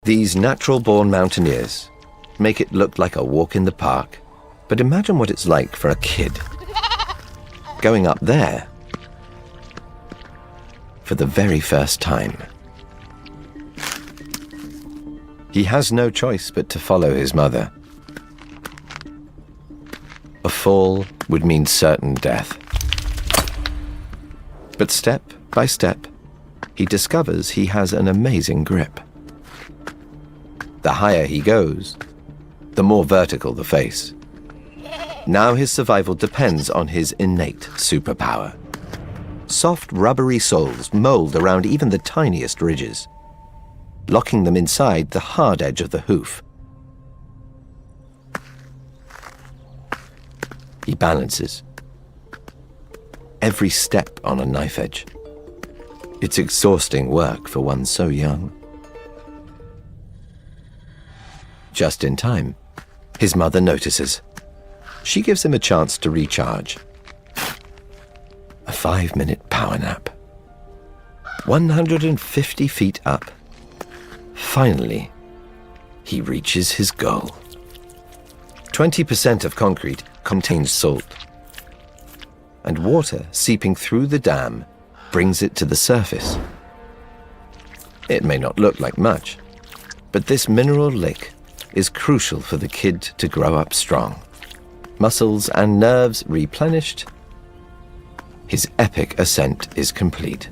These natural-born mountaineers make it look like a walk in the park, but imagine what it's like for a kid going up there for the very first time. He has no choice but to follow his mother. A fall would mean certain death. But step by step, he discovers he has an amazing grip. The higher he goes, the more vertical the face. Now his survival depends on his innate superpower. Soft, rubbery soles mold around even the tiniest ridges, locking them inside the hard edge of the hoof. He balances every step on a knife edge. It's exhausting work for one so young. Just in time, his mother notices. She gives him a chance to recharge. A 5-minute power nap. 150 feet up. Finally, he reaches his goal. 20% of concrete contains salt, and water seeping through the dam brings it to the surface. It may not look like much, but this mineral lick is crucial for the kid to grow up strong. Muscles and nerves replenished, his epic ascent is complete.